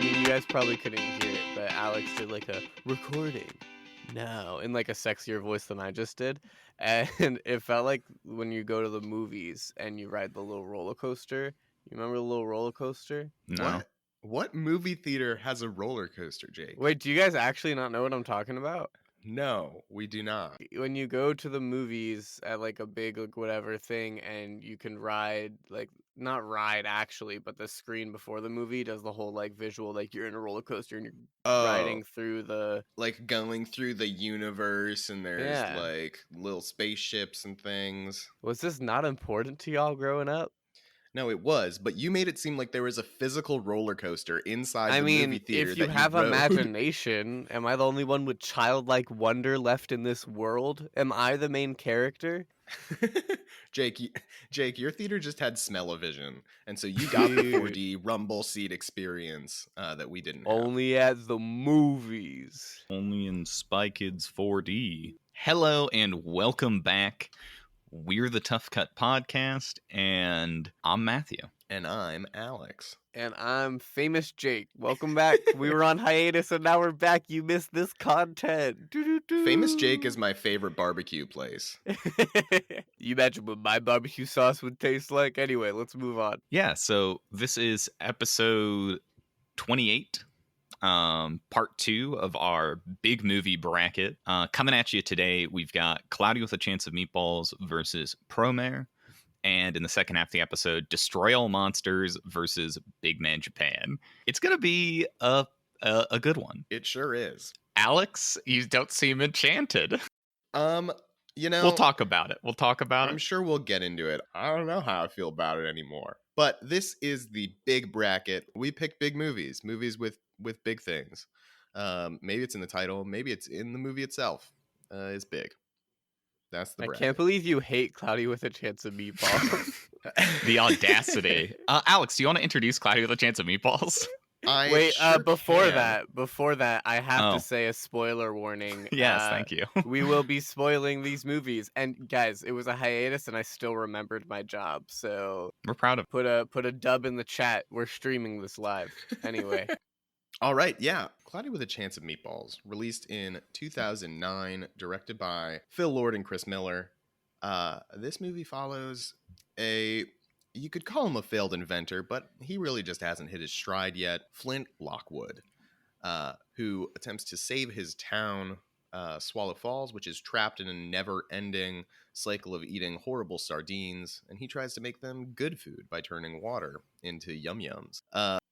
mean, you guys probably couldn't hear it, but Alex did like a recording now in like a sexier voice than I just did. And it felt like when you go to the movies and you ride the little roller coaster. You remember the little roller coaster? No. What movie theater has a roller coaster, Jake? Wait, do you guys actually not know what I'm talking about? No, we do not. When you go to the movies at like a big like whatever thing and you can ride like not ride actually, but the screen before the movie does the whole like visual like you're in a roller coaster and you're riding through the like going through the universe and there's Yeah. like little spaceships and things. Was this not important to y'all growing up? No, it was, but you made it seem like there was a physical roller coaster inside I the mean, movie theater if you that have rode. imagination, am I the only one with childlike wonder left in this world? Am I the main character? Jake, your theater just had smell-o-vision, and so you got the 4D rumble seat experience that we didn't have. Only at the movies. Only in Spy Kids 4D. Hello and welcome back. We're the Tough Cut Podcast, and I'm Matthew. And I'm Alex. And I'm Famous Jake. Welcome back. We were on hiatus and now we're back. You missed this content. Doo-doo-doo. Famous Jake is my favorite barbecue place. You imagine what my barbecue sauce would taste like? Anyway, let's move on. Yeah, so this is episode 28. Part 2 of our big movie bracket. Coming at you today, we've got Cloudy with a Chance of Meatballs versus Promare. And in the second half of the episode, Destroy All Monsters versus Big Man Japan. It's going to be a good one. It sure is. Alex, you don't seem enchanted. You know, We'll talk about it. I'm sure we'll get into it. I don't know how I feel about it anymore. But this is the big bracket. We pick big movies with big things. Maybe it's in the title. Maybe it's in the movie itself. It's big. That's the bracket. I can't believe you hate Cloudy with a Chance of Meatballs. The audacity. Alex, do you want to introduce Cloudy with a Chance of Meatballs? Wait, before can. that, I have to say a spoiler warning. Yes, thank you. We will be spoiling these movies, and guys, it was a hiatus, and I still remembered my job. So We're proud of it. put a dub in the chat. We're streaming this live anyway. All right, yeah. Cloudy with a Chance of Meatballs, released in 2009, directed by Phil Lord and Chris Miller. This movie follows you could call him a failed inventor, but he really just hasn't hit his stride yet. Flint Lockwood, who attempts to save his town, Swallow Falls, which is trapped in a never-ending cycle of eating horrible sardines, and he tries to make them good food by turning water into yum-yums.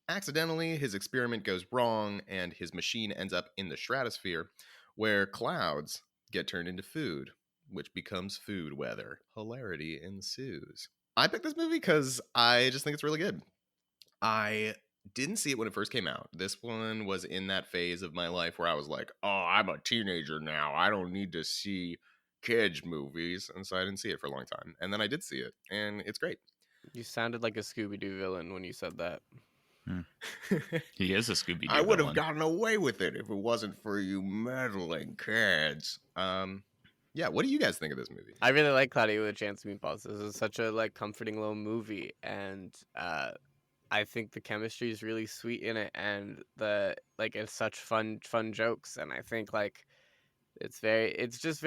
Accidentally, his experiment goes wrong, and his machine ends up in the stratosphere, where clouds get turned into food, which becomes food weather. Hilarity ensues. I picked this movie because I just think it's really good. I didn't see it when it first came out. This one was in that phase of my life where I was like, oh, I'm a teenager now. I don't need to see kids' movies. And so I didn't see it for a long time. And then I did see it, and it's great. You sounded like a Scooby-Doo villain when you said that. He is a Scooby-Doo I would have villain. gotten away with it if it wasn't for you meddling kids. Yeah, what do you guys think of this movie? I really like Cloudy with a Chance of Meatballs. This is such a like comforting little movie, and I think the chemistry is really sweet in it, and it's such fun jokes, and I think like it's just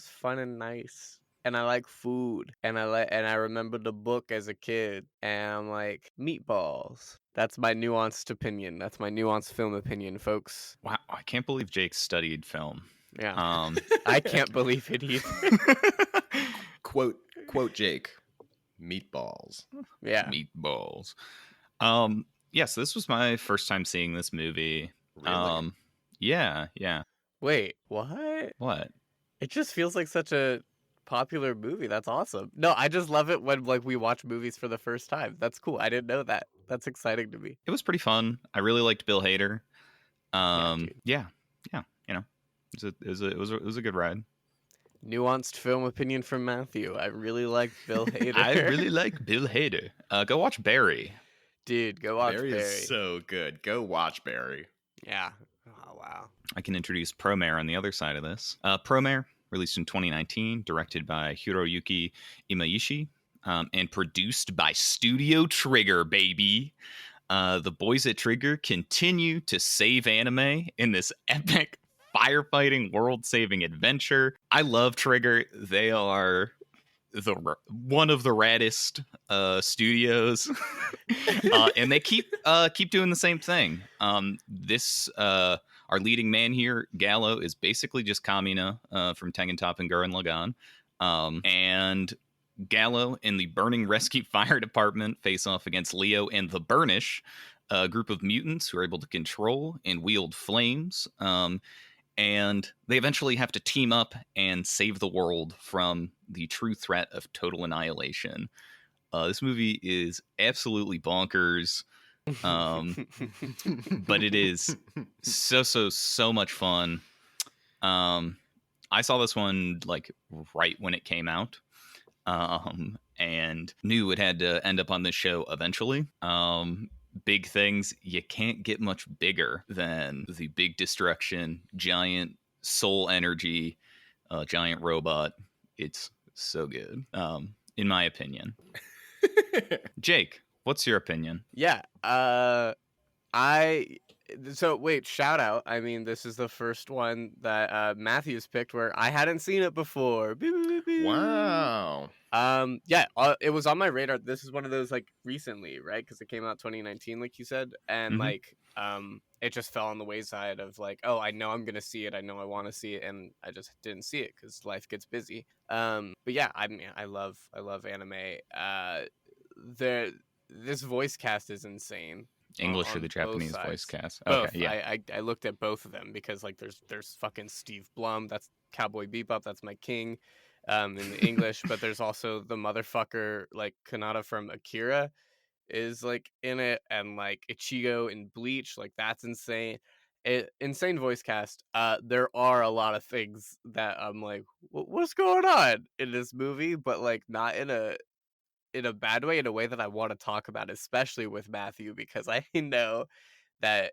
fun and nice. And I like food, and I remember the book as a kid, and I'm like, Meatballs. That's my nuanced opinion. That's my nuanced film opinion, folks. Wow, I can't believe Jake studied film. Yeah. I can't believe it either. Quote Jake, Meatballs. Yeah. Meatballs. Yes, this was my first time seeing this movie. Really? Yeah. Wait, what? What? It just feels like such a popular movie. That's awesome. No, I just love it when like we watch movies for the first time. That's cool. I didn't know that. That's exciting to me. It was pretty fun. I really liked Bill Hader. Yeah. You know, it was a good ride. Nuanced film opinion from Matthew. I really like Bill Hader. I really like Bill Hader. Go watch Barry. Dude, go watch Barry. Is so good. Go watch Barry. Yeah. Oh wow. I can introduce Promare on the other side of this. Promare, released in 2019, directed by Hiroyuki Imaishi, and produced by Studio Trigger, baby. The boys at Trigger continue to save anime in this epic firefighting world-saving adventure. I love Trigger. They are one of the raddest studios, and they keep doing the same thing. Our leading man here, Gallo, is basically just Kamina from Tengen Top and Gurren Lagann, and Gallo and the Burning Rescue Fire Department face off against Leo and the Burnish, a group of mutants who are able to control and wield flames. And they eventually have to team up and save the world from the true threat of total annihilation. This movie is absolutely bonkers, but it is so much fun. I saw this one like right when it came out, and knew it had to end up on this show eventually. Big things, you can't get much bigger than the big destruction, giant soul energy, giant robot. It's so good, in my opinion. Jake, what's your opinion? Yeah. So wait, shout out. I mean, this is the first one that Matthew's picked where I hadn't seen it before. Beep, beep, beep. Wow. Yeah, it was on my radar. This is one of those like recently, right? Because it came out 2019, like you said, and it just fell on the wayside of like, oh, I know I'm gonna see it. I know I want to see it, and I just didn't see it because life gets busy. But yeah, I mean, I love anime. This voice cast is insane. English or the Japanese voice cast? Both. Okay, yeah. I looked at both of them because like there's fucking Steve Blum. That's Cowboy Bebop. That's my king. In the English, but there's also the motherfucker like Kanata from Akira is like in it, and like Ichigo in Bleach. Like that's insane. Insane voice cast. There are a lot of things that I'm like, what's going on in this movie, but like not in a bad way, in a way that I want to talk about, especially with Matthew, because I know that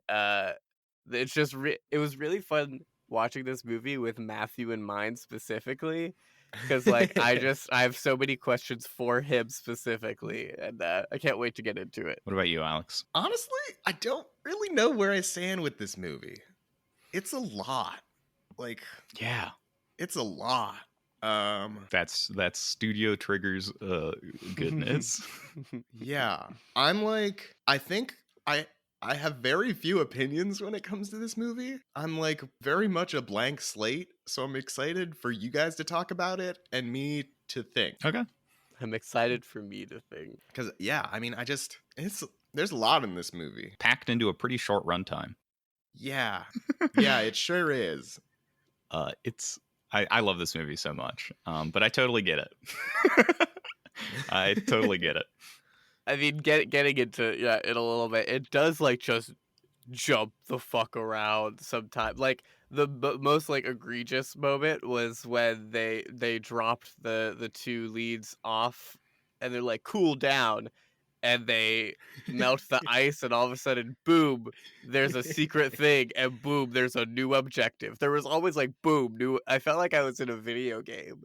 it's just it was really fun watching this movie with Matthew in mind specifically, because like I have so many questions for him specifically, and I can't wait to get into it. What about you, Alex? Honestly, I don't really know where I stand with this movie. It's a lot. Like, yeah, it's a lot. That's Studio Trigger's goodness. Yeah. I'm like, I think I have very few opinions when it comes to this movie. I'm like very much a blank slate, so I'm excited for you guys to talk about it and me to think. Okay. I'm excited for me to think. Because yeah, I mean, there's a lot in this movie. Packed into a pretty short runtime. Yeah. Yeah, it sure is. I love this movie so much, but I totally get it. I totally get it. I mean, getting into it a little bit, it does like just jump the fuck around sometimes. Like the most like egregious moment was when they dropped the two leads off, and they're like cool down, and they melt the ice, and all of a sudden, boom, there's a secret thing, and boom, there's a new objective. There was always like boom, new. I felt like I was in a video game.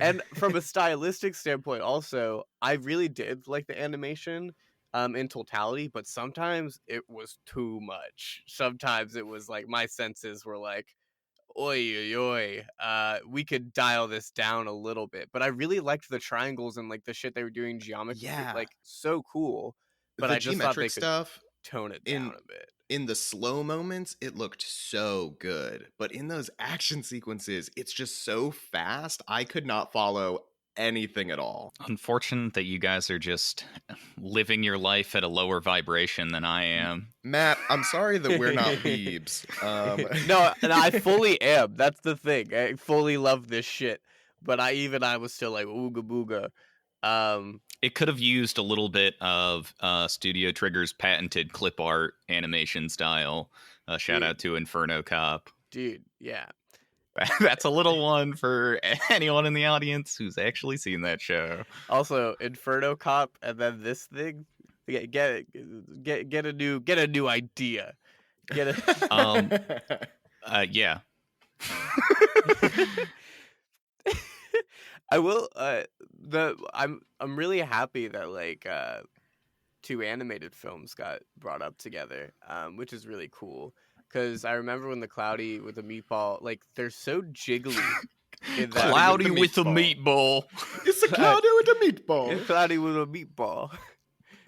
And from a stylistic standpoint, also, I really did like the animation in totality, but sometimes it was too much. Sometimes it was like my senses were like, oi, oi, oi, we could dial this down a little bit. But I really liked the triangles and like the shit they were doing geometry. Yeah. Like so cool. But the I just thought they geometric could stuff tone it down a bit. In the slow moments, it looked so good. But in those action sequences, it's just so fast. I could not follow anything at all. Unfortunate that you guys are just living your life at a lower vibration than I am. Matt, I'm sorry that we're not weebs. No, and I fully am. That's the thing. I fully love this shit. But I was still like, ooga booga. It could have used a little bit of Studio Trigger's patented clip art animation style. Shout out to Inferno Cop. Dude, yeah. That's a little one for anyone in the audience who's actually seen that show. Also, Inferno Cop, and then this thing. Get a new idea. Get a yeah. I will. I'm really happy that like two animated films got brought up together, which is really cool. Because I remember when the Cloudy with the Meatball, like, they're so jiggly in that. Cloudy with a meatball. It's a cloudy with a meatball. It's Cloudy with a Meatball.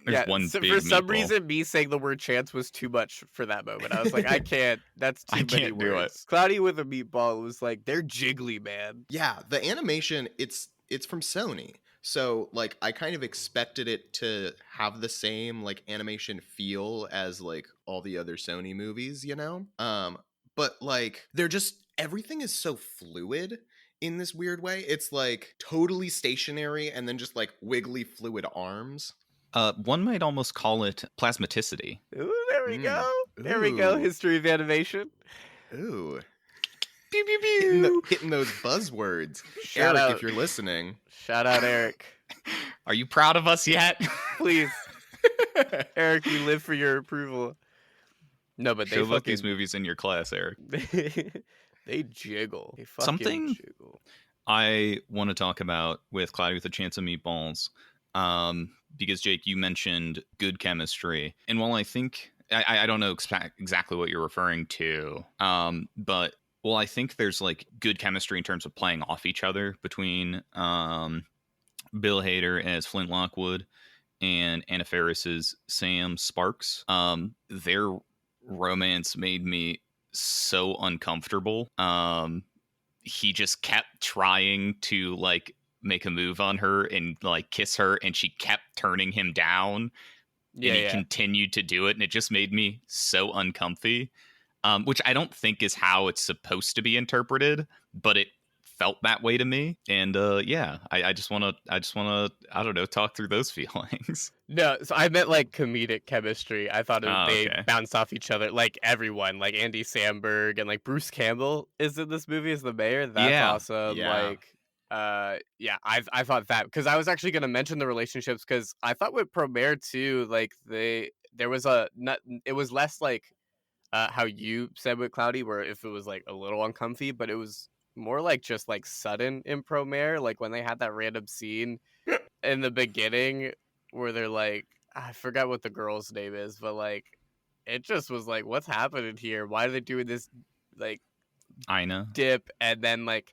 There's one so big for some meatball. reason, me saying the word chance was too much for that moment. I was like, I can't. That's too I many can't do it. words. Cloudy with a Meatball was like, they're jiggly, man. Yeah, the animation, it's from Sony. So like I kind of expected it to have the same like animation feel as like all the other Sony movies, you know? But like they're just everything is so fluid in this weird way. It's like totally stationary and then just like wiggly fluid arms. One might almost call it plasmaticity. Ooh, there we go. There we go. Ooh. History of animation. Ooh. Pew, pew, pew. Hitting those buzzwords. Shout Eric, out. if you're listening. Shout out, Eric. Are you proud of us yet? Please. Eric, we live for your approval. No, but they Show up fucking... these movies in your class, Eric. They jiggle. They fucking Something jiggle. I want to talk about with Cloudy with a Chance of Meatballs, because Jake, you mentioned good chemistry, and while I think I don't know exactly what you're referring to, but well, I think there's like good chemistry in terms of playing off each other between Bill Hader as Flint Lockwood and Anna Faris's Sam Sparks. Their romance made me so uncomfortable. He just kept trying to like make a move on her and like kiss her, and she kept turning him down. Yeah, and he continued to do it, and it just made me so uncomfy. Which I don't think is how it's supposed to be interpreted, but it felt that way to me. And I just want to I don't know, talk through those feelings. No, so I meant like comedic chemistry. I thought they Okay. bounced off each other, like everyone, like Andy Samberg and like Bruce Campbell is in this movie as the mayor. That's Yeah. awesome. Yeah. Like, I thought that because I was actually gonna mention the relationships because I thought with Promare too, like there was it was less like how you said with Cloudy, where if it was like a little uncomfy, but it was more like just like sudden in Promare, like when they had that random scene in the beginning where they're like, I forgot what the girl's name is, but like it just was like, what's happening here? Why are they doing this like Ina. dip? And then like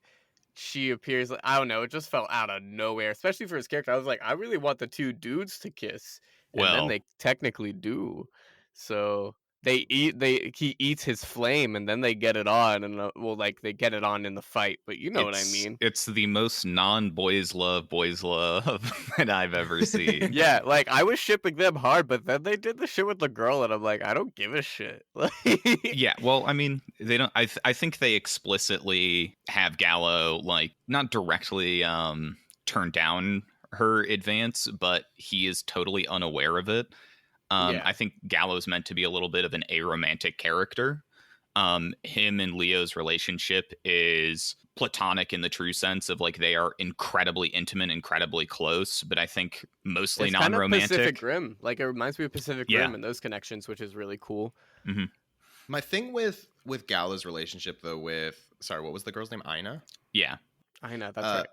she appears, like, I don't know, it just felt out of nowhere, especially for his character. I was like, I really want the two dudes to kiss. And then Well, they technically do. So he eats his flame and then they get it on, and like they get it on in the fight, but you know what I mean. It's the most boys love that I've ever seen. Yeah, like I was shipping them hard, but then they did the shit with the girl and I'm like, I don't give a shit. Yeah, well, I mean, they don't. I think they explicitly have Gallo like not directly turn down her advance, but he is totally unaware of it. Yeah. I think Gallo's meant to be a little bit of an aromantic character. Him and Leo's relationship is platonic in the true sense of like they are incredibly intimate, incredibly close, but I think mostly It's kind of non-romantic. Pacific Rim. Like it reminds me of Pacific Yeah. Rim and those connections, which is really cool. Mm-hmm. My thing with Gala's relationship though with what was the girl's name? Ina? Yeah. I know, that's right.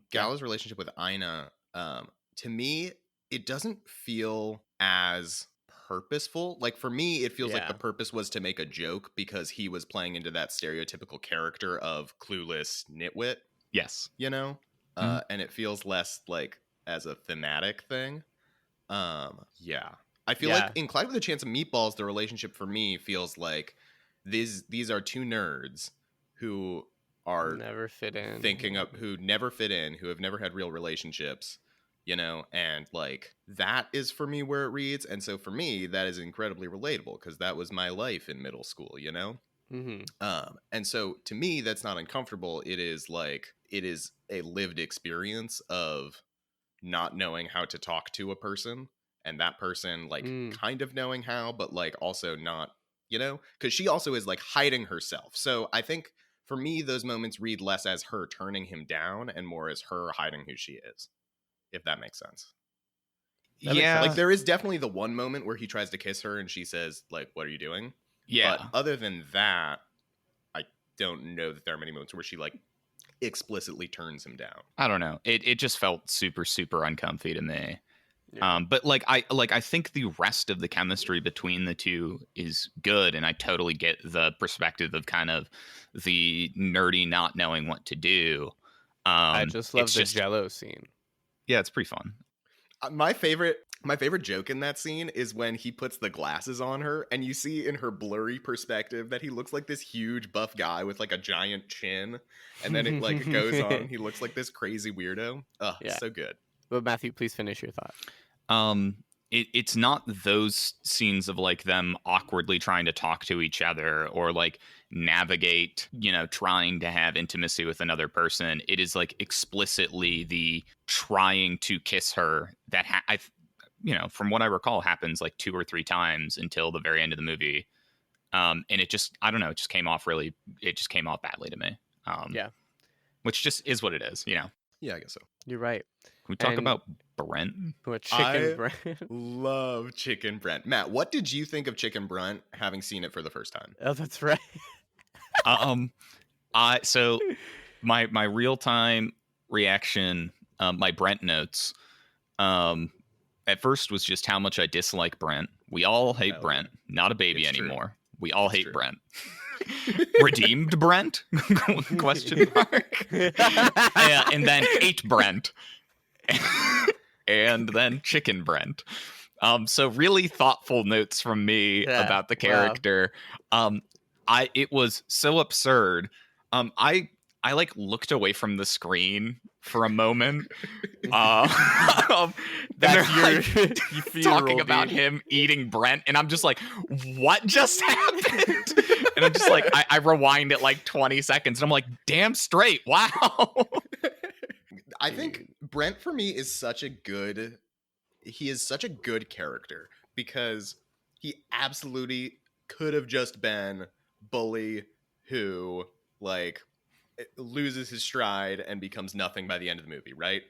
Gala's relationship with Ina, to me, it doesn't feel as purposeful. Like for me, it feels like the purpose was to make a joke because he was playing into that stereotypical character of clueless nitwit, Yes. you know? Mhm. And it feels less like as a thematic thing. Yeah. I feel like in Clyde with a Chance of Meatballs, the relationship for me feels like these are two nerds who are never fit in. who never fit in, who have never had real relationships, you know, and like that is for me where it reads. And so for me, that is incredibly relatable because that was my life in middle school, you know? Mm-hmm. And so to me, that's not uncomfortable. It is a lived experience of not knowing how to talk to a person and that person like kind of knowing how, but like also not, you know, because she also is like hiding herself. So I think for me, those moments read less as her turning him down and more as her hiding who she is, if that makes sense. Yeah. Like there is definitely the one moment where he tries to kiss her and she says like, what are you doing? Yeah. But other than that, I don't know that there are many moments where she like explicitly turns him down. I don't know. It just felt super, super uncomfy to me. Yeah. But I think the rest of the chemistry between the two is good, and I totally get the perspective of kind of the nerdy not knowing what to do. I just love It's the just Jello scene. yeah, it's pretty fun. My favorite joke in that scene is when he puts the glasses on her and you see in her blurry perspective that he looks like this huge buff guy with like a giant chin, and then it goes on, he looks like this crazy weirdo. Ugh, Yeah. so good. But Matthew, please finish your thought. It's not those scenes of like them awkwardly trying to talk to each other or like navigate, trying to have intimacy with another person. It is like explicitly the trying to kiss her that from what I recall happens like 2 or 3 times until the very end of the movie. And it just, I don't know, it just came off badly to me. Yeah. Which just is what it is, Yeah, I guess so. You're right. Can we talk And- about Brent? What chicken I breast? love Chicken Brent. Matt, what did you think of Chicken Brent having seen it for the first time? Oh, that's right. So my real time reaction, my Brent notes, at first was just how much I dislike Brent. We all hate Oh, Brent. Not a baby It's true. anymore. We all It's hate true. Brent. Redeemed Brent? Question mark. And then ate Brent. And then chicken Brent. So really thoughtful notes from me about the character. Wow. It was so absurd. I like looked away from the screen for a moment. That's your, like, you feel talking roll about beat. him eating Brent, and I'm just like, what just happened? And I'm just like, I rewind it like 20 seconds, and I'm like, damn straight, wow. I think Brent for me is such a good character because he absolutely could have just been bully who like loses his stride and becomes nothing by the end of the movie, right?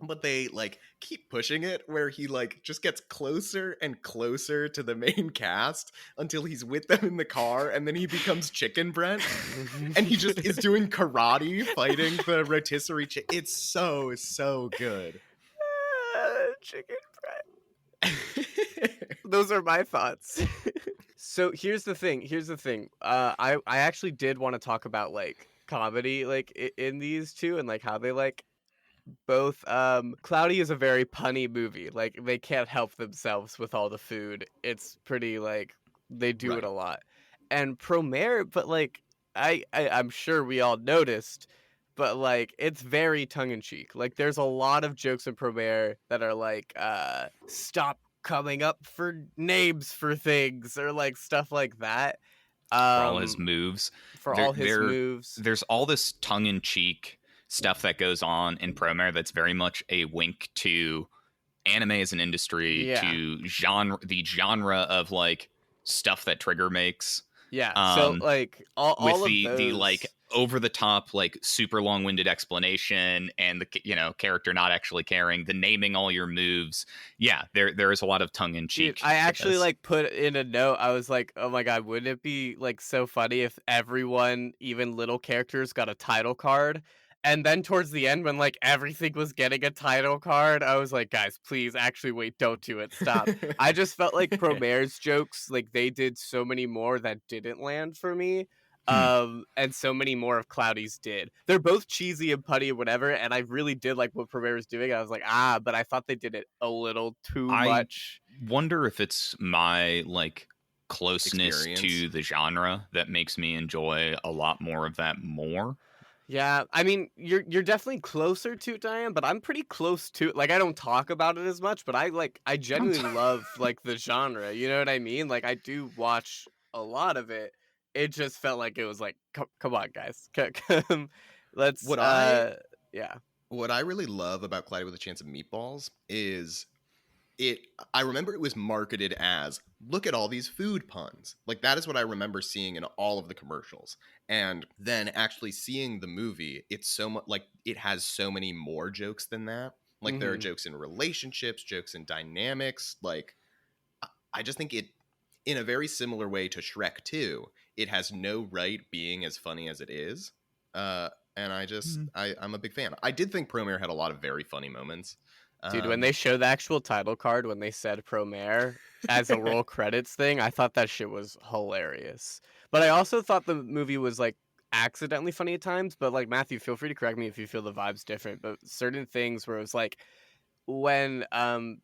But they like keep pushing it where he like just gets closer and closer to the main cast until he's with them in the car, and then he becomes Chicken Brent and he just is doing karate fighting the rotisserie it's so good. Chicken breast. Those are my thoughts. So here's the thing. I actually did want to talk about like comedy like in these two and like how they like both. Cloudy is a very punny movie. Like they can't help themselves with all the food. It's pretty like they do Right. it a lot. And Promare, but like I'm sure we all noticed, but like it's very tongue in cheek. Like there's a lot of jokes in Promare that are like stop coming up for names for things or like stuff like that. For all his moves. Moves. There's all this tongue-in-cheek stuff that goes on in Promare that's very much a wink to anime as an industry, to the genre of like stuff that Trigger makes. Yeah. So like all with of the those... the like over the top like super long-winded explanation and the character not actually caring, the naming all your moves. Yeah, there is a lot of tongue in cheek. I actually like put in a note. I was like, oh my god, wouldn't it be like so funny if everyone, even little characters, got a title card? And then towards the end, when like everything was getting a title card, I was like, guys, please, actually, wait, don't do it, stop. I just felt like Promare's jokes, like they did so many more that didn't land for me. And so many more of Cloudy's did. They're both cheesy and punny and whatever, and I really did like what Promare was doing. I was like, but I thought they did it a little too much. Wonder if it's my like closeness Experience. to the genre that makes me enjoy a lot more of that more. Yeah, I mean, you're definitely closer to it than I am, but I'm pretty close to it. Like, I don't talk about it as much, but I genuinely love like the genre. You know what I mean? Like, I do watch a lot of it. It just felt like it was like, come on, guys, let's. What I really love about Cloudy with a Chance of Meatballs is I remember it was marketed as, look at all these food puns. Like that is what I remember seeing in all of the commercials. And then actually seeing the movie, it's so much like it has so many more jokes than that. Like there are jokes in relationships, jokes in dynamics. Like I just think it, in a very similar way to Shrek 2, it has no right being as funny as it is. And I'm a big fan. I did think Promare had a lot of very funny moments. Dude, when they showed the actual title card, when they said Promare as a roll credits thing, I thought that shit was hilarious. But I also thought the movie was like accidentally funny at times. But like Matthew, feel free to correct me if you feel the vibe's different. But certain things where it was like when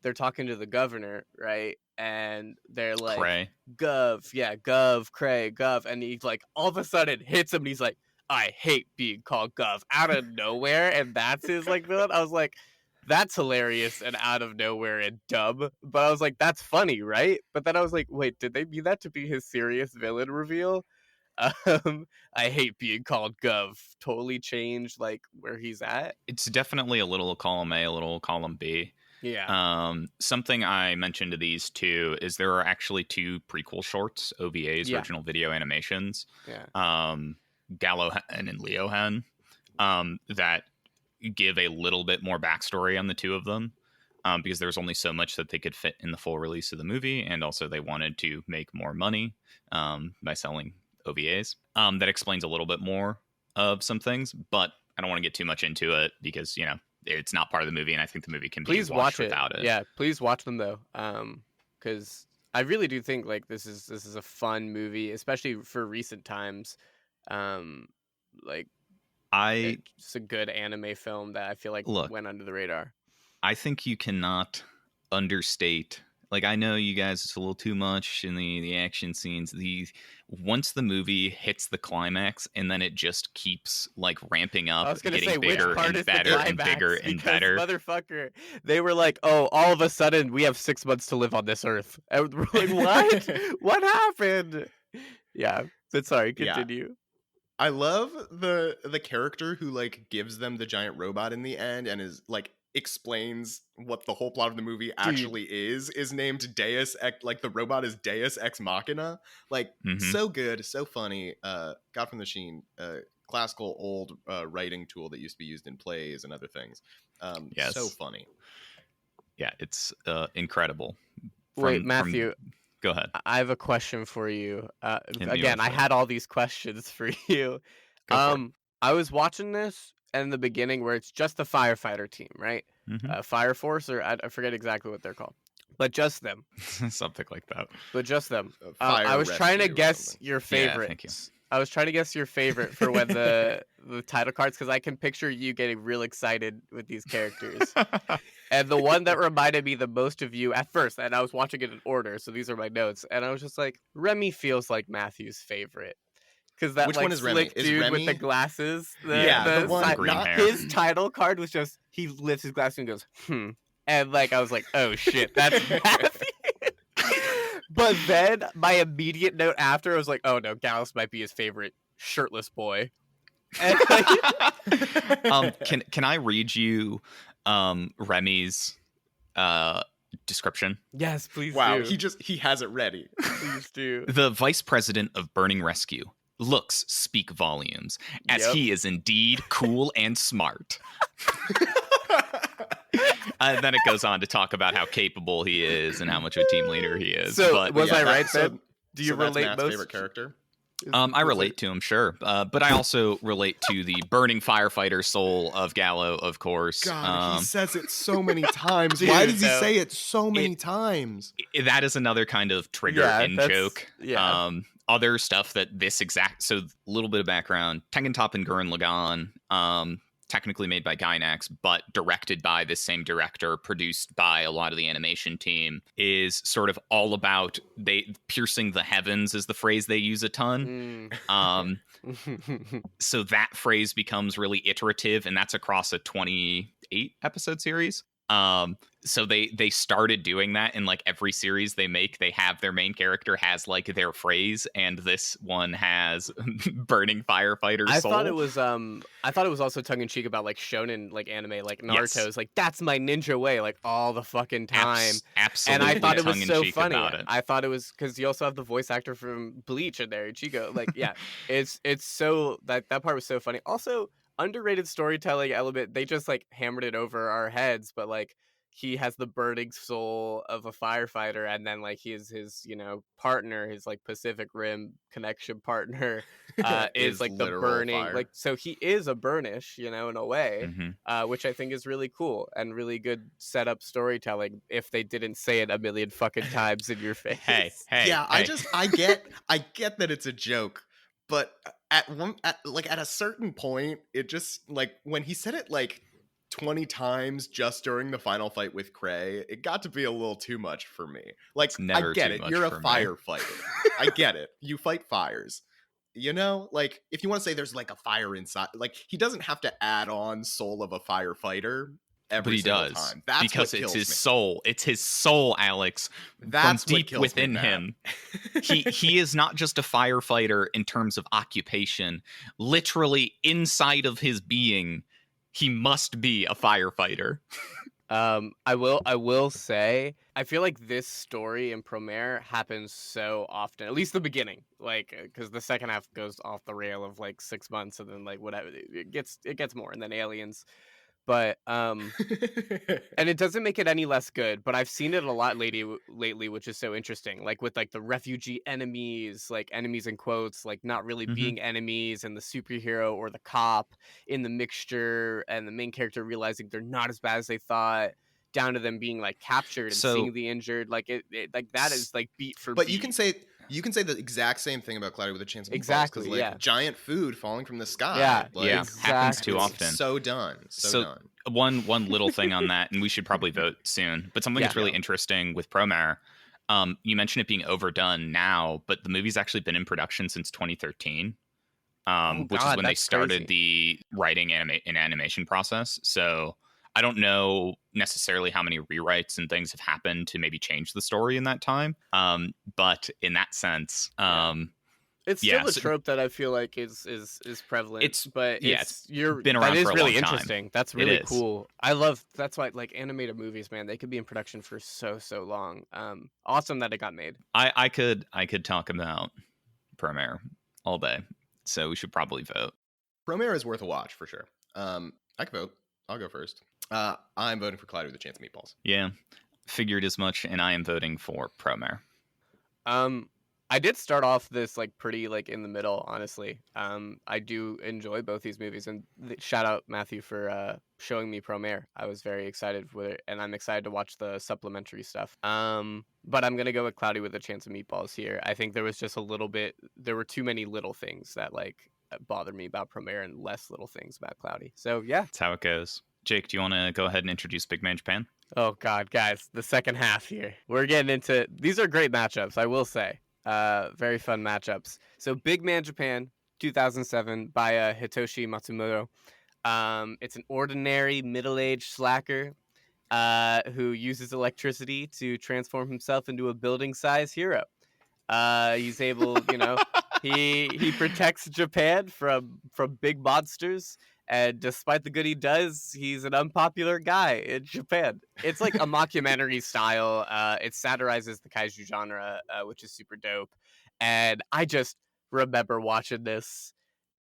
they're talking to the governor, right? And they're like, Cray. Gov, yeah, Gov, Cray, Gov, and he like all of a sudden hits him and he's like, I hate being called Gov out of nowhere, and that's his like villain. I was like, that's hilarious and out of nowhere and dumb. But I was like, that's funny, right? But then I was like, wait, did they mean that to be his serious villain reveal? I hate being called Gov. Totally changed like where he's at. It's definitely a little column A, a little column B. Yeah. Something I mentioned to these two is there are actually 2 prequel shorts, OVAs, Yeah. original video animations. Yeah. Gallo Hen and Leo Hen, that give a little bit more backstory on the 2 of them, because there's only so much that they could fit in the full release of the movie, and also they wanted to make more money by selling OVAs. That explains a little bit more of some things, but I don't want to get too much into it because, you know, it's not part of the movie, and I think the movie can be Please watched watch it. without it. Yeah, please watch them though. Because I really do think like this is a fun movie, especially for recent times. Like it's just a good anime film that I feel like went under the radar. I think you cannot understate. Like, I know you guys, it's a little too much in the action scenes. Once the movie hits the climax, and then it just keeps like ramping up, I was gonna getting say, bigger which part and is better the and climax? bigger and Because better. Motherfucker, they were like, "Oh, all of a sudden we have 6 months to live on this earth." And we're like, "What? What happened?" Yeah, but sorry, continue. Yeah. I love the character who like gives them the giant robot in the end and is like explains what the whole plot of the movie actually is named Deus Ex, like the robot is Deus Ex Machina. Like so good, so funny. God from the Machine, classical old writing tool that used to be used in plays and other things. Yes. So funny. Yeah, it's incredible. Wait, Matthew. Go ahead. I have a question for you. Again, I had all these questions for you. I was watching this in the beginning where it's just the firefighter team, right? Fire Force, or I forget exactly what they're called, but just them. Something like that. But just them. I was trying to guess your favorite. Yeah, thank you. I was trying to guess your favorite for when the title cards, because I can picture you getting real excited with these characters. And the one that reminded me the most of you at first, and I was watching it in order, so these are my notes, and I was just like, Remy feels like Matthew's favorite. Because that Which like one is Remy? slick Is dude Remy? with the glasses. The one green hair. His title card was just, he lifts his glasses and goes, And like I was like, oh shit, that's Matthew. But then my immediate note after, I was like, oh no, Gallus might be his favorite shirtless boy. And can I read you Remy's description? Yes, please. Wow, do. he has it ready. Please do. The vice president of Burning Rescue. Looks speak volumes, as he is indeed cool and smart. And then it goes on to talk about how capable he is and how much of a team leader he is. So but, was I right so, then? Do you relate Matt's most? favorite character? I relate to him, sure. But I also relate to the burning firefighter soul of Gallo, of course. God, he says it so many times. Why does he say it so many times? That is another kind of trigger in joke. Yeah. Other stuff that this exact... So, a little bit of background. Tengen Top and Gurren Lagann, technically made by Gainax, but directed by this same director, produced by a lot of the animation team, is sort of all about piercing the heavens is the phrase they use a ton. So that phrase becomes really iterative, and that's across a 28 episode series. So they started doing that in like every series they make. They have their main character has like their phrase, and this one has burning firefighter soul. I thought it was also tongue in cheek about like shonen like anime like Naruto's like that's my ninja way like all the fucking time. Absolutely. And I thought it was so funny. It. I thought it was because you also have the voice actor from Bleach in there, Ichigo. Like yeah, it's so that part was so funny. Also underrated storytelling element. They just like hammered it over our heads, but like he has the burning soul of a firefighter, and then like his partner, his like Pacific Rim connection partner, is Is like the literal burning, fire. like, so he is a burnish, in a way, Mhm. which I think is really cool and really good setup storytelling. If they didn't say it a million fucking times in your Hey, face. hey, Yeah, hey. I get that it's a joke, but at a certain point, it just like when he said it like 20 times just during the final fight with Cray, it got to be a little too much for me. Like, It's I never get too it. much You're a for me. firefighter. I get it. You fight fires. Like if you want to say there's like a fire inside, like he doesn't have to add on soul of a firefighter But every he single does. time. That's Because what it's kills his me. soul. It's his soul, Alex. That's from what deep kills within me, Matt. him. He is not just a firefighter in terms of occupation. Literally inside of his being, he must be a firefighter. I will say, I feel like this story in Promare happens so often, at least the beginning, like, because the second half goes off the rail of like 6 months, and then like whatever, it gets more, and then aliens, but and it doesn't make it any less good, but I've seen it a lot lately, which is so interesting. Like with like the refugee enemies, like enemies in quotes, like not really Mhm. being enemies, and the superhero or the cop in the mixture, and the main character realizing they're not as bad as they thought, down to them being like captured and So seeing the injured. Like like that is like beat for But beat. you can say the exact same thing about Cloudy with a Chance of Meatballs, because Exactly. like Yeah. giant food falling from the sky, Yeah. yeah, like happens too Exactly. it's often. so done, so So done. one little thing on that, and we should probably vote soon. But something that's Yeah. really Yeah. interesting with Promare, you mentioned it being overdone now, but the movie's actually been in production since 2013, Oh which is God, when they that's started crazy. the writing and animation process. So I don't know necessarily how many rewrites and things have happened to maybe change the story in that time. But in that sense, Yeah. It's yeah, still a so trope that I feel like is prevalent, it's but it's it's you're been that around for is a long really time. interesting. That's It really is. cool. I love that's why like animated movies, man, they could be in production for so long. Awesome that it got made. I could talk about Promare all day, so we should probably vote. Promare is worth a watch for sure. I can vote. I'll go first. I'm voting for Cloudy with a Chance of Meatballs. Yeah, figured as much, and I am voting for Promare. Um I did start off this like pretty like in the middle, honestly. I do enjoy both these movies, and shout out Matthew for showing me Promare. I was very excited with it, and I'm excited to watch the supplementary stuff. But I'm gonna go with Cloudy with a Chance of Meatballs here. I think there was just there were too many little things that like bothered me about Promare, and less little things about Cloudy. So yeah. That's how it goes. Jake, do you want to go ahead and introduce Big Man Japan? Oh God, guys, the second half here. We're getting into these are great matchups, I will say. Very fun matchups. So Big Man Japan, 2007 by Hitoshi Matsumoto. It's an ordinary middle-aged slacker who uses electricity to transform himself into a building-sized hero. He's able, he protects Japan from big monsters, and despite the good he does, he's an unpopular guy in Japan. It's like a mockumentary style. It satirizes the kaiju genre, which is super dope. And I just remember watching this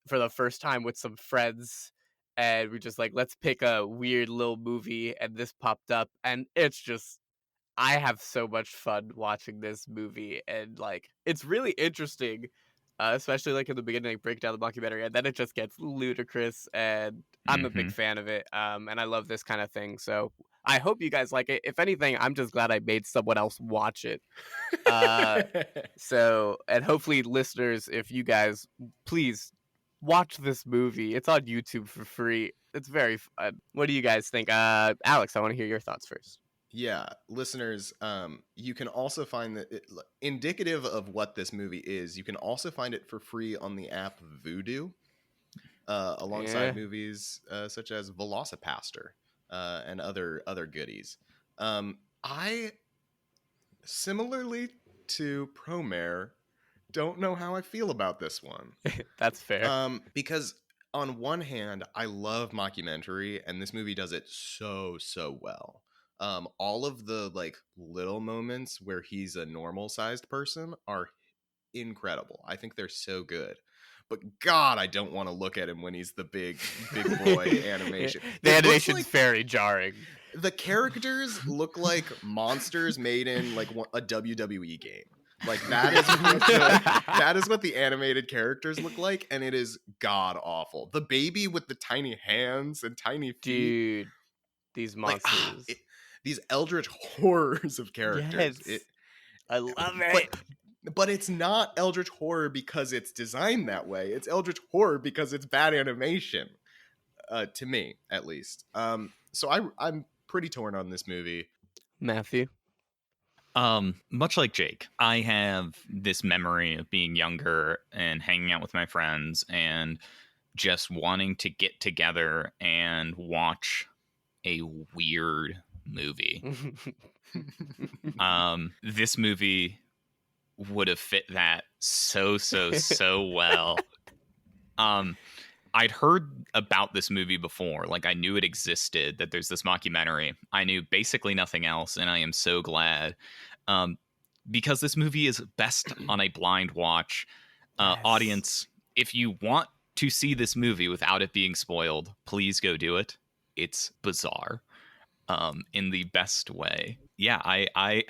for the first time with some friends, and we just like, let's pick a weird little movie, and this popped up, and it's just I have so much fun watching this movie, and like it's really interesting, especially like in the beginning, break down the documentary, and then it just gets ludicrous, and I'm a big Mm-hmm. fan of it. And I love this kind of thing, so I hope you guys like it. If anything, I'm just glad I made someone else watch it. Uh, so, and hopefully, listeners, if you guys please watch this movie, it's on YouTube for free. It's very fun. What do you guys think? Alex, I want to hear your thoughts first. Yeah, listeners, you can also find indicative of what this movie is. You can also find it for free on the app Vudu, alongside Yeah. movies such as Velocipaster and other goodies. I, similarly to Promare, don't know how I feel about this one. That's fair. Because on one hand, I love mockumentary, and this movie does it so well. All of the like little moments where he's a normal sized person are incredible. I think they're so good. But God, I don't want to look at him when he's the big boy animation. The It looks animation's like very jarring. The characters look like monsters made in like a WWE game. Like that is what the animated characters look like, and it is god awful. The baby with the tiny hands and tiny feet, Dude, these like monsters. these eldritch horrors of characters. Yes. I love But it. but it's not eldritch horror because it's designed that way. It's eldritch horror because it's bad animation, to me at least. So I'm pretty torn on this movie. Matthew. Much like Jake, I have this memory of being younger and hanging out with my friends and just wanting to get together and watch a weird movie. This movie would have fit that so well. I'd heard about this movie before. Like, I knew it existed, that there's this mockumentary. I knew basically nothing else, and I am so glad. Because this movie is best on a blind watch. Yes. Audience, if you want to see this movie without it being spoiled, please go do it. It's bizarre. In the best way. Yeah, I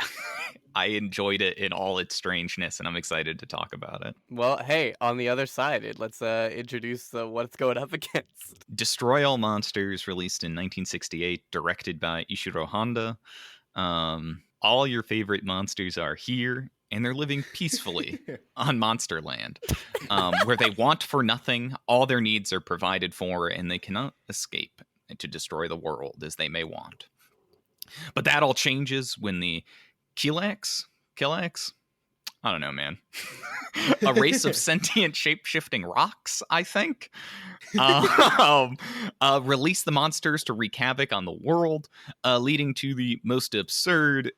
I enjoyed it in all its strangeness, and I'm excited to talk about it. Well, hey, on the other side, let's introduce what it's going up against. Destroy All Monsters, released in 1968, directed by Ishiro Honda. All your favorite monsters are here, and they're living peacefully on Monsterland, where they want for nothing, all their needs are provided for, and they cannot escape to destroy the world as they may want. But that all changes when the Kilax? I don't know, man. A race of sentient shape-shifting rocks, I think. Release the monsters to wreak havoc on the world, leading to the most absurd,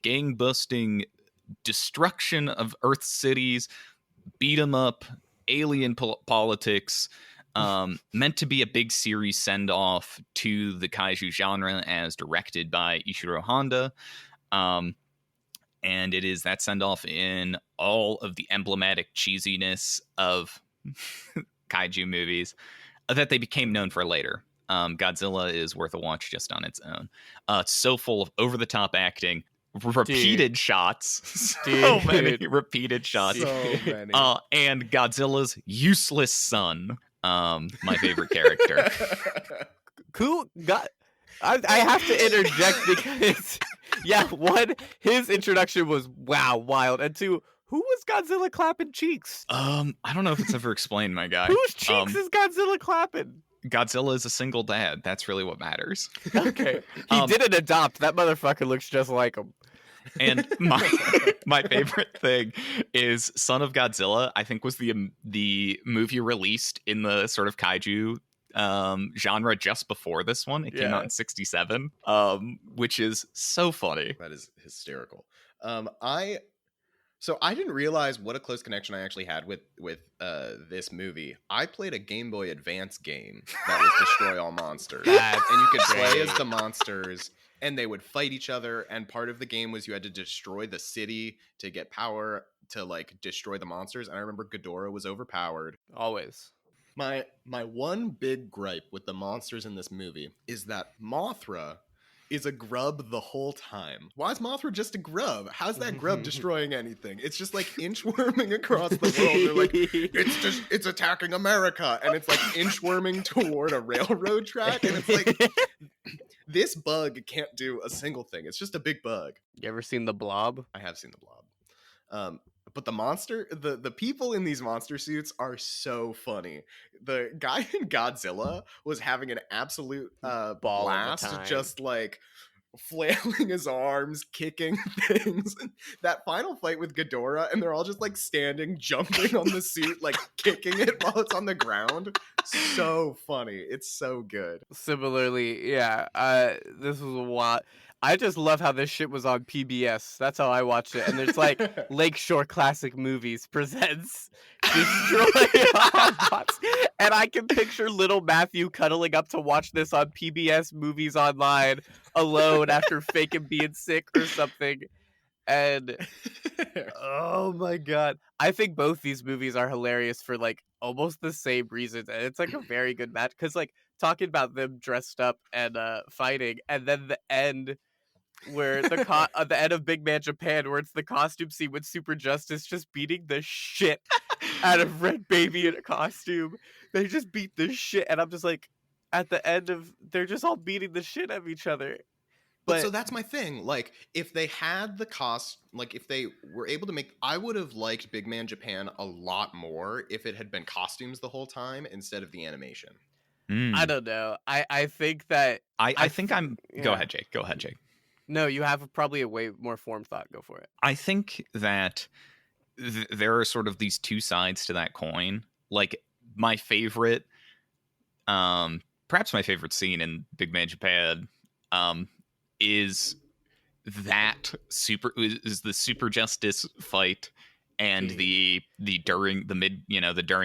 gang-busting destruction of Earth's cities, beat-em-up, alien politics, meant to be a big series send-off to the kaiju genre as directed by Ishiro Honda. And it is that send-off in all of the emblematic cheesiness of kaiju movies that they became known for later. Godzilla is worth a watch just on its own. It's so full of over-the-top acting, repeated shots, so many repeated shots, So many. and Godzilla's useless son, my favorite character. Cool. I have to interject because, yeah, one, his introduction was wild, and two, who was Godzilla clapping cheeks? I don't know if it's ever explained, my guy. Whose cheeks is Godzilla clapping? Godzilla is a single dad. That's really what matters. Okay, he didn't adopt. That motherfucker looks just like him. And my favorite thing is Son of Godzilla, I think, was the movie released in the sort of kaiju genre just before this one. It came out in 1967, which is so funny. That is hysterical. I didn't realize what a close connection I actually had with this movie. I played a Game Boy Advance game that was Destroy All Monsters. And you could play as the monsters, and they would fight each other, and part of the game was you had to destroy the city to get power to like destroy the monsters. And I remember Ghidorah was overpowered. Always. My one big gripe with the monsters in this movie is that Mothra is a grub the whole time. Why is Mothra just a grub? How's that grub destroying anything? It's just like inchworming across the world. They're like, it's attacking America, and it's like inchworming toward a railroad track, and it's like, this bug can't do a single thing. It's just a big bug. You ever seen The Blob? I have seen The Blob. But the people in these monster suits are so funny. The guy in Godzilla was having an absolute blast, just like flailing his arms, kicking things. That final fight with Ghidorah, and they're all just like standing, jumping on the suit, like kicking it while it's on the ground. So funny. It's so good. Similarly, yeah, this was a lot. I just love how this shit was on PBS. That's how I watched it. And there's like Lakeshore Classic Movies presents Destroy All Monsters. And I can picture little Matthew cuddling up to watch this on PBS Movies Online alone after faking being sick or something. And oh my god, I think both these movies are hilarious for like almost the same reasons, and it's like a very good match because like talking about them dressed up and fighting, and then the end where the end of Big Man Japan, where it's the costume scene with Super Justice just beating the shit out of Red Baby in a costume. They just beat the shit, and I'm just like, at the end of, they're just all beating the shit out of each other. But so But that's my thing. Like, if they had the cost, like, if they were able to make, I would have liked Big Man Japan a lot more if it had been costumes the whole time instead of the animation. I don't know. I think that I think Go yeah. ahead, Jake. Go ahead, Jake. No, you have probably a way more formed thought. Go for it. I think that there are sort of these two sides to that coin. Like, my favorite, perhaps my favorite scene in Big Man Japan, is the Super Justice fight and the during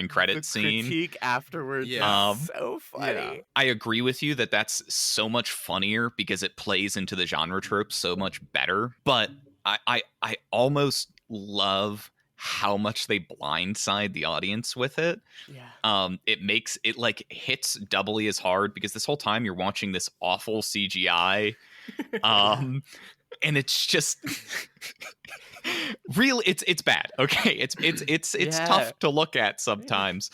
credit scene. Critique afterwards. Yeah. Is so funny. Yeah. I agree with you that that's so much funnier because it plays into the genre trope so much better. But I almost love how much they blindside the audience with it. Yeah. It makes it like hits doubly as hard because this whole time you're watching this awful CGI. And it's just really it's bad. Okay. It's Yeah. tough to look at sometimes,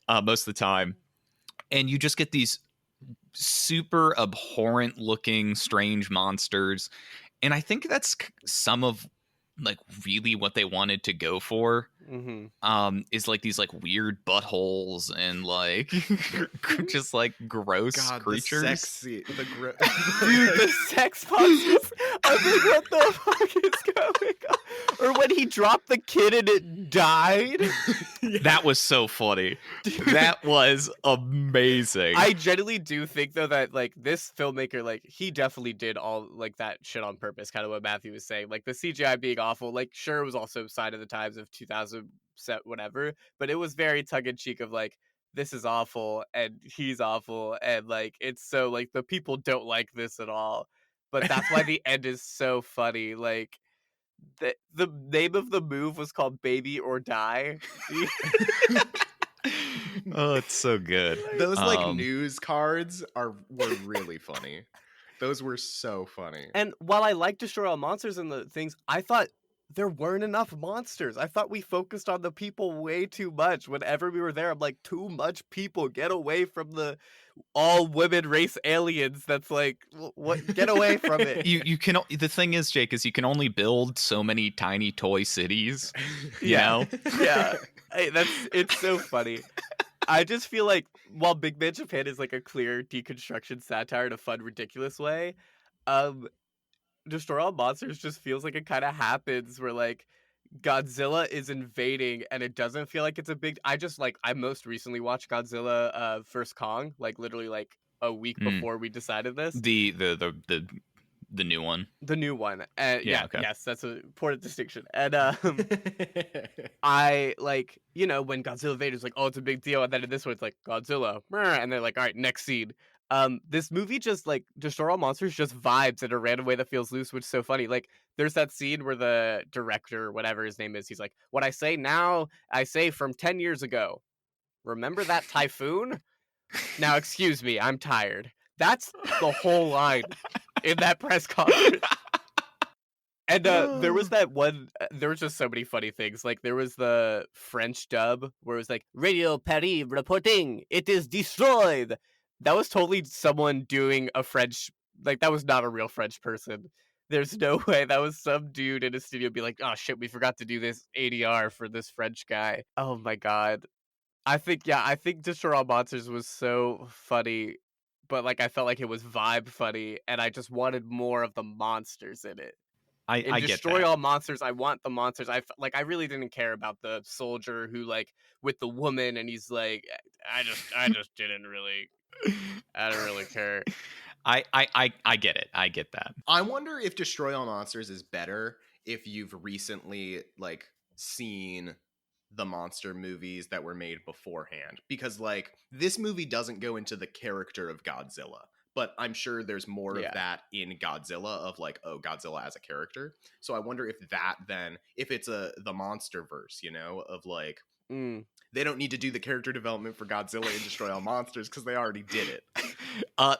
most of the time. And you just get these super abhorrent looking strange monsters. And I think that's some of like really what they wanted to go for. Is like these like weird buttholes and like just like gross creatures. Dude, The sex monsters. I'm like, what the fuck is going on? Or when he dropped the kid and it died. That was so funny. That was amazing. I genuinely do think though that like this filmmaker, like he definitely did all like that shit on purpose, kind of what Matthew was saying. Like the CGI being awful, like sure it was also a sign of the times of 2000 set whatever, but it was very tongue-in-cheek of like, this is awful and he's awful and like it's so like the people don't like this at all. But that's why the end is so funny. Like the name of the move was called Baby or Die. Oh, it's so good. Those like news cards were really funny. Those were so funny. And while I like Destroy All Monsters and the things, I thought there weren't enough monsters. I thought we focused on the people way too much. Whenever we were there, I'm like, too much people. Get away from the all women race aliens. That's like, what? Get away from it. You can. The thing is, Jake, is you can only build so many tiny toy cities. You know? Yeah. Hey, it's so funny. I just feel like while Big Man Japan is like a clear deconstruction satire in a fun, ridiculous way, Destroy All Monsters just feels like it kind of happens where like Godzilla is invading and it doesn't feel like it's a big. I most recently watched Godzilla vs Kong, like literally like a week before we decided this. The new one. The new one. Yeah, okay. Yes, that's an important distinction. And I like, when Godzilla invaded, like, oh, it's a big deal. And then in this one, it's like Godzilla. And they're like, all right, next scene. This movie just like Destroy All Monsters just vibes in a random way that feels loose, which is so funny. Like, there's that scene where the director, whatever his name is, he's like, what I say now, I say from 10 years ago. Remember that typhoon? Now, excuse me, I'm tired. That's the whole line in that press conference. And there was that one, there was just so many funny things. Like, there was the French dub where it was like, Radio Paris reporting, it is destroyed. That was totally someone doing a French, like, that was not a real French person. There's no way. That was some dude in a studio be like, oh shit, we forgot to do this ADR for this French guy. Oh my god. I think Destroy All Monsters was so funny, but like I felt like it was vibe funny, and I just wanted more of the monsters in it. I get Destroy that. All Monsters, I want the monsters. I really didn't care about the soldier who like with the woman, and he's like, I just didn't really, I don't really care. I get it. I get that. I wonder if Destroy All Monsters is better if you've recently like seen the monster movies that were made beforehand, because like this movie doesn't go into the character of Godzilla, but I'm sure there's more of that in Godzilla, of like, oh, Godzilla as a character. So I wonder if that then, if it's the monster verse, of like Mm. They don't need to do the character development for Godzilla and Destroy All Monsters because they already did it.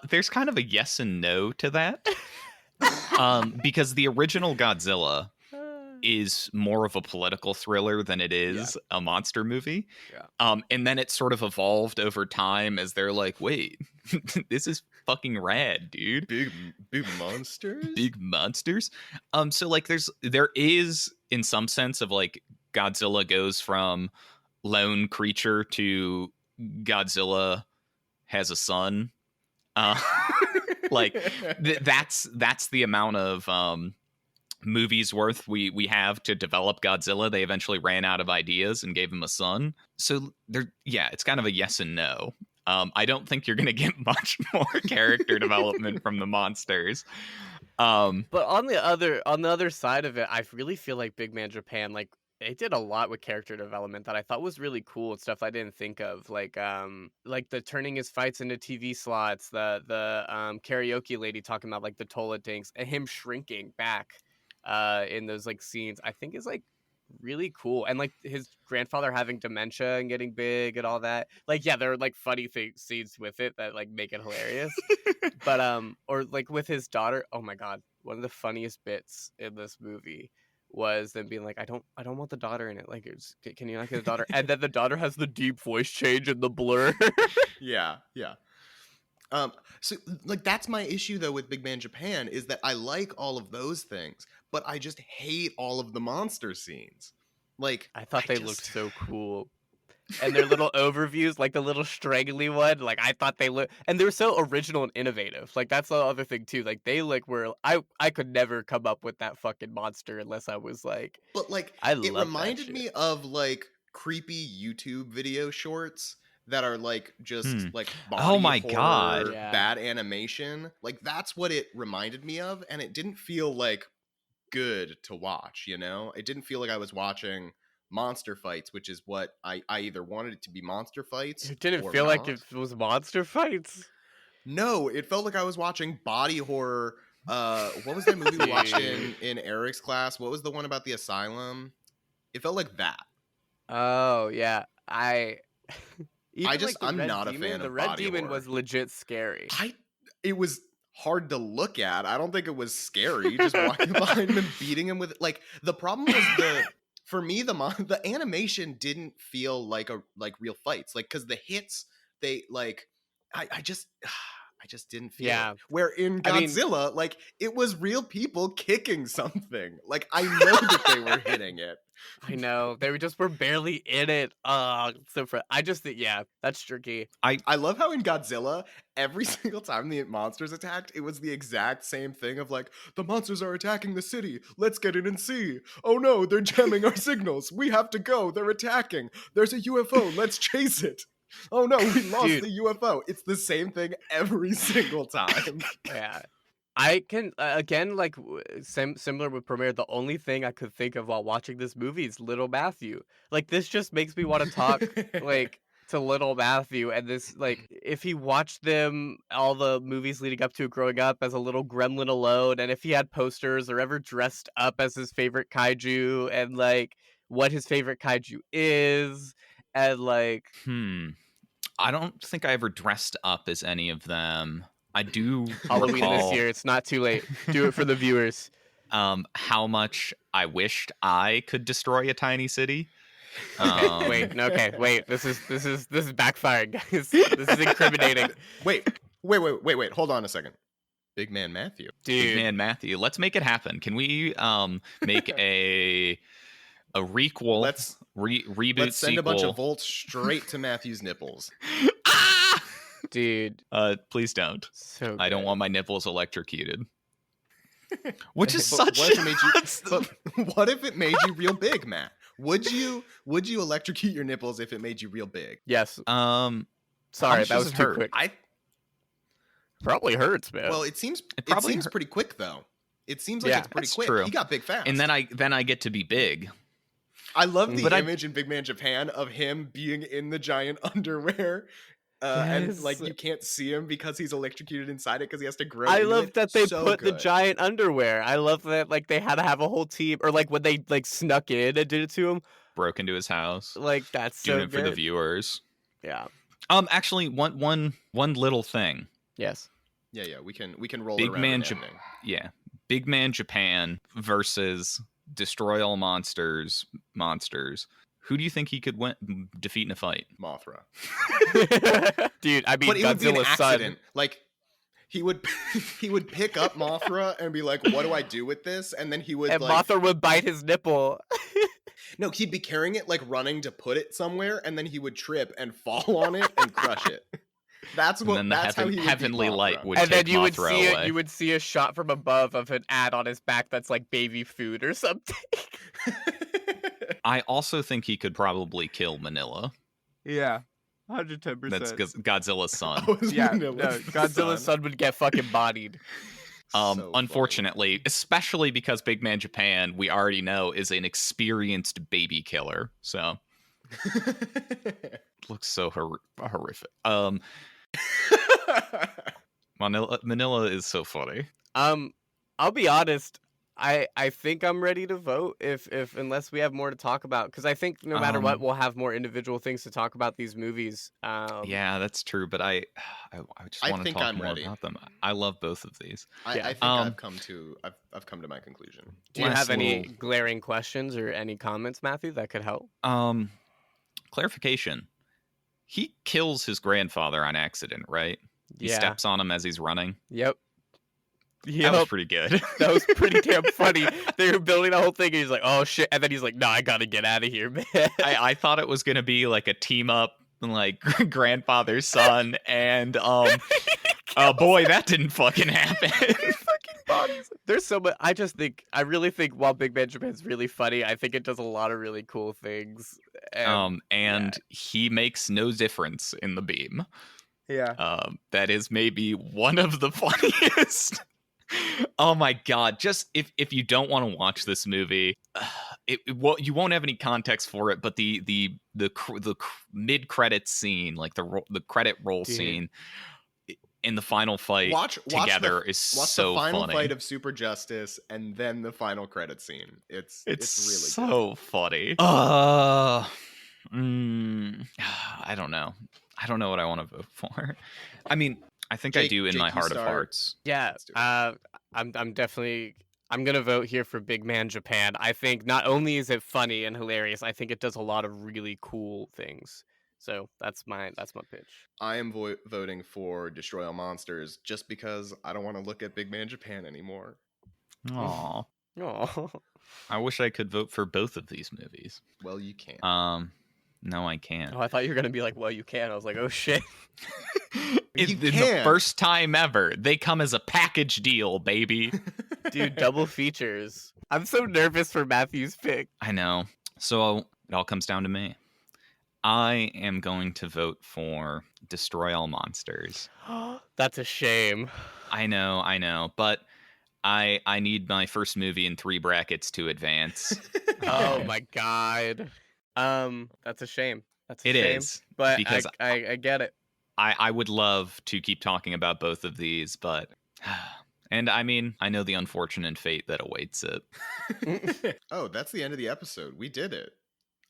There's kind of a yes and no to that. Because the original Godzilla is more of a political thriller than it is a monster movie. Yeah. And then it sort of evolved over time as they're like, wait, this is fucking rad, dude. Big monsters? Big monsters. So like there is in some sense of like Godzilla goes from lone creature to Godzilla has a son. Like that's the amount of movies worth we have to develop Godzilla. They eventually ran out of ideas and gave him a son. So it's kind of a yes and no. I don't think you're gonna get much more character development from the monsters. But on the other side of it, I really feel like Big Man Japan, like, they did a lot with character development that I thought was really cool and stuff I didn't think of, like the turning his fights into TV slots, the karaoke lady talking about like the toilet tanks, and him shrinking back in those like scenes, I think is like really cool. And like his grandfather having dementia and getting big and all that, like, yeah, there are like funny scenes with it that like make it hilarious. But or like with his daughter, oh my god, one of the funniest bits in this movie was them being like, I don't want the daughter in it, like, can you not get the daughter? And then the daughter has the deep voice change and the blur. Yeah. So like that's my issue though with Big Man Japan, is that I like all of those things, but I just hate all of the monster scenes. Like, I thought they looked so cool. And their little overviews, like the little strangly one, like I thought they looked, and they were so original and innovative. Like that's the other thing too. Like they like were, I could never come up with that fucking monster unless I was like, but like it love reminded me of like creepy YouTube video shorts that are like just like body oh my horror, god, bad animation. Like that's what it reminded me of, and it didn't feel like good to watch, you know? It didn't feel like I was watching monster fights, which is what I either wanted it to be monster fights. It didn't or feel like not. it was monster fights. No, it felt like I was watching body horror. What was that movie we watched in Eric's class? What was the one about the asylum? It felt like that. Oh yeah, I'm not a fan of the Red body Demon horror. was legit scary. It was hard to look at. I don't think it was scary. Just walking behind him and beating him with it. Like the problem was for me the animation didn't feel like real fights. Like because the hits they like I just didn't feel it. Where in Godzilla, like it was real people kicking something. Like I know that they were hitting it. I know they were barely in it. I just think that's tricky. I love how in Godzilla every single time the monsters attacked, it was the exact same thing of like, the monsters are attacking the city. Let's get in and see. Oh no, they're jamming our signals. We have to go. They're attacking. There's a UFO. Let's chase it. Oh no, we lost the UFO. It's the same thing every single time. Yeah. I can, again, like, similar with Promare, the only thing I could think of while watching this movie is Little Matthew. Like, this just makes me want to talk, like, to Little Matthew, and this, like, if he watched them, all the movies leading up to growing up as a little gremlin alone, and if he had posters or ever dressed up as his favorite kaiju, and, like, what his favorite kaiju is, and, like... I don't think I ever dressed up as any of them. I do Halloween this year. It's not too late. Do it for the viewers. How much I wished I could destroy a tiny city. Wait. This is backfiring, guys. This is incriminating. Wait. Hold on a second. Big Man Matthew. Dude. Big Man Matthew. Let's make it happen. Can we make a requel? Let's reboot. Let's send sequel. a bunch of volts straight to Matthew's nipples. Dude, please don't. So I don't want my nipples electrocuted. Which is but such. What if it made you real big, Matt? Would you electrocute your nipples if it made you real big? Yes. Sorry, that was too quick. Probably hurts, man. Well, it seems pretty quick though. It seems like it's pretty quick. True. He got big fast. And then I get to be big. I love the image in Big Man Japan of him being in the giant underwear. And like you can't see him because he's electrocuted inside it because he has to grow. I love that they put the giant underwear. I love that like they had to have a whole team, or like when they like snuck in and did it to him. broke into his house. Like, that's so Doing it good. for the viewers. Yeah. Actually, one little thing. Yes. Yeah. We can roll Big around man an Jap- ending. Yeah. Big Man Japan versus Destroy All Monsters. Who do you think he could defeat in a fight? Mothra. Dude, I mean, But it would be an Godzilla's accident. son. Like he would pick up Mothra and be like, "What do I do with this?" And then he would And like, Mothra would bite his nipple. no, he'd be carrying it like running to put it somewhere, and then he would trip and fall on it and crush it. That's And then the how he would beat heavenly Mothra. light would And take then you would Mothra see away. it. You would see a shot from above of an ad on his back that's like baby food or something. I also think he could probably kill Manila. Yeah, 110%. That's Godzilla's son. Oh, it was Yeah, Manila's Godzilla's son would get fucking bodied. So Unfortunately, especially because Big Man Japan, we already know, is an experienced baby killer. So funny. looks so horrific. Manila is so funny. I'll be honest. I think I'm ready to vote if unless we have more to talk about, because I think no matter what, we'll have more individual things to talk about these movies. Yeah, that's true, but I just I want to think talk I'm more ready. about them. I love both of these. I think I've come to my conclusion. Do you Last have any little- glaring questions or any comments, Matthew, that could help? Clarification. He kills his grandfather on accident, right? He Yeah. steps on him as he's running. Yep. That was pretty good. That was pretty damn funny. They were building the whole thing, and he's like, "Oh shit!" And then he's like, "No, I gotta get out of here, man." I thought it was gonna be like a team up, like grandfather son, and boy, that didn't fucking happen. Fucking bodies. There's so much. I really think while Big Man Japan's really funny, I think it does a lot of really cool things. And he makes no difference in the beam. Yeah. That is maybe one of the funniest. Oh my god! Just if you don't want to watch this movie, you won't have any context for it. But the mid credit scene, like the credit roll scene in the final fight together is so the final funny. fight of Super Justice and then the final credit scene. It's really so funny. I don't know. I don't know what I want to vote for. I mean, I think I do in Jake, my you heart of start. hearts. Yeah. Let's do it. I'm definitely. I'm gonna vote here for Big Man Japan. I think not only is it funny and hilarious, I think it does a lot of really cool things. So that's my pitch. I am voting for Destroy All Monsters just because I don't want to look at Big Man Japan anymore. Aw. Oh. I wish I could vote for both of these movies. Well, you can't. No, I can't. Oh, I thought you were gonna be like, "Well, you can." I was like, "Oh shit." It's You the can. first time ever. They come as a package deal, baby. Dude, double features. I'm so nervous for Matthew's pick. I know. So it all comes down to me. I am going to vote for Destroy All Monsters. That's a shame. I know, but I need my first movie in 3 brackets to advance. Oh my god. That's a shame. That's a It shame. is, But because I get it. I would love to keep talking about both of these, but and I mean, I know the unfortunate fate that awaits it. Oh, that's the end of the episode. We did it.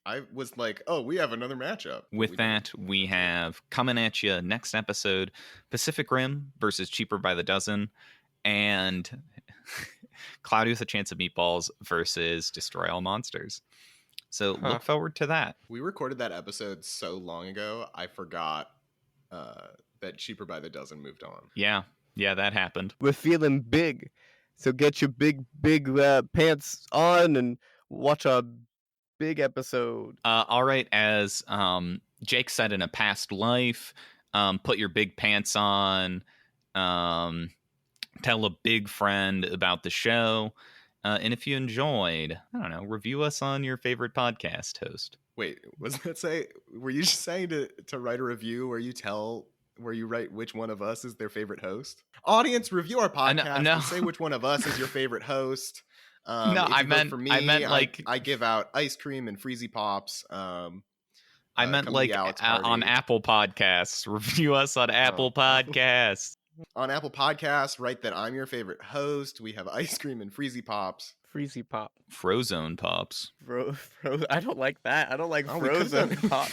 I was like, oh, we have another matchup. With We that, we have coming at you next episode Pacific Rim versus Cheaper by the Dozen, and Cloudy with a Chance of Meatballs versus Destroy All Monsters. So look forward to that. We recorded that episode so long ago, I forgot that Cheaper by the Dozen moved on. Yeah, that happened. We're feeling big. So get your big pants on and watch a big episode. All right, as Jake said in a past life, put your big pants on. Tell a big friend about the show. And if you enjoyed, I don't know, review us on your favorite podcast host. Wait, was that say? Were you just saying to write a review where you write which one of us is their favorite host? Audience, review our podcast no. and say which one of us is your favorite host. No, if you I vote meant- for me. I meant like- I give out ice cream and Freezy Pops. I meant come to like the Alex on party. Apple Podcasts. Review us on Apple Podcasts. On Apple Podcasts, write that I'm your favorite host. We have ice cream and Freezy Pops. Freezy pop. Frozone pops. I don't like that. I don't like Oh, we could've frozen done- pop.